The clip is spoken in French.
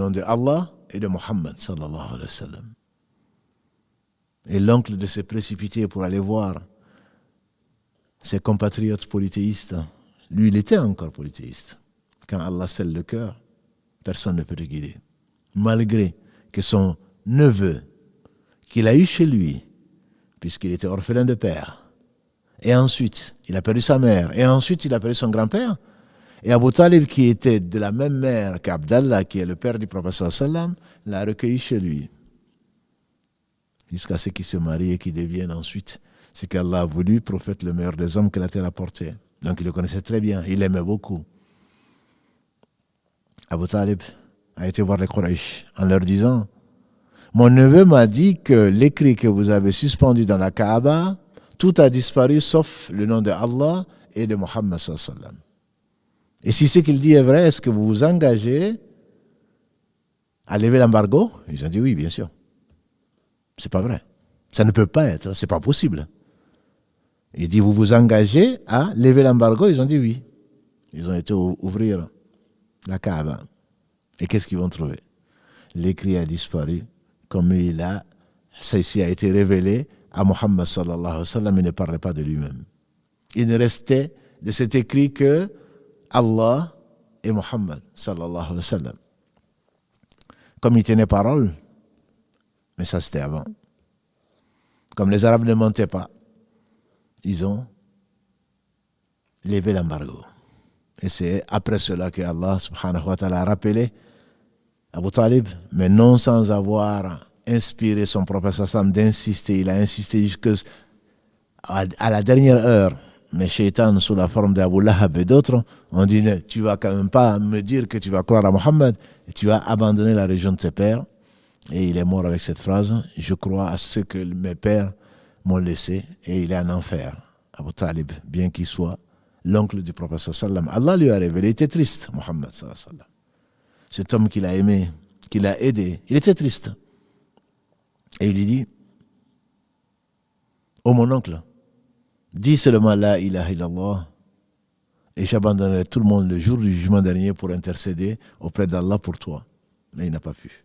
nom de Allah et de Mohammed sallallahu alayhi wa sallam. Et l'oncle de se précipiter pour aller voir ses compatriotes polythéistes, lui, il était encore polythéiste. Quand Allah scelle le cœur, personne ne peut te guider. Malgré que son neveu, qu'il a eu chez lui, puisqu'il était orphelin de père, et ensuite, il a perdu sa mère, et ensuite, il a perdu son grand-père, et Abu Talib, qui était de la même mère qu'Abdallah, qui est le père du prophète sallam, l'a recueilli chez lui. Jusqu'à ce qu'il se marie et qu'il devienne ensuite ce qu'Allah a voulu, prophète le meilleur des hommes que la terre a porté. Donc il le connaissait très bien, il l'aimait beaucoup. Abu Talib a été voir les Quraysh en leur disant: mon neveu m'a dit que l'écrit que vous avez suspendu dans la Kaaba, tout a disparu sauf le nom de Allah et de Mohammed sallam. Et si ce qu'il dit est vrai, est-ce que vous vous engagez à lever l'embargo? Ils ont dit oui, bien sûr. C'est pas vrai. Ça ne peut pas être, c'est pas possible. Il dit: vous vous engagez à lever l'embargo? Ils ont dit oui. Ils ont été ouvrir la Kaaba. Et qu'est-ce qu'ils vont trouver? L'écrit a disparu, comme ceci a été révélé à Mohammed sallallahu alayhi wa sallam. Il ne parlait pas de lui-même. Il ne restait de cet écrit que Allah et Mohammed sallallahu alayhi wa sallam. Comme il tenait parole, mais ça c'était avant. Comme les Arabes ne mentaient pas, ils ont levé l'embargo. Et c'est après cela que Allah subhanahu wa ta'ala a rappelé Abu Talib, mais non sans avoir inspiré son prophète sallam d'insister. Il a insisté jusqu'à la dernière heure. Mais Shaitan, sous la forme d'Abu Lahab et d'autres, ont dit: tu vas quand même pas me dire que tu vas croire à Mohammed et tu vas abandonner la région de tes pères. Et il est mort avec cette phrase: je crois à ce que mes pères m'ont laissé, et il est en enfer. Abu Talib, bien qu'il soit l'oncle du prophète sallam, Allah lui a révélé, il était triste, Mohammed sallam. Cet homme qu'il a aimé, qu'il a aidé, il était triste. Et il lui dit: oh mon oncle, dis seulement la ilaha illallah et j'abandonnerai tout le monde le jour du jugement dernier pour intercéder auprès d'Allah pour toi. Mais il n'a pas pu.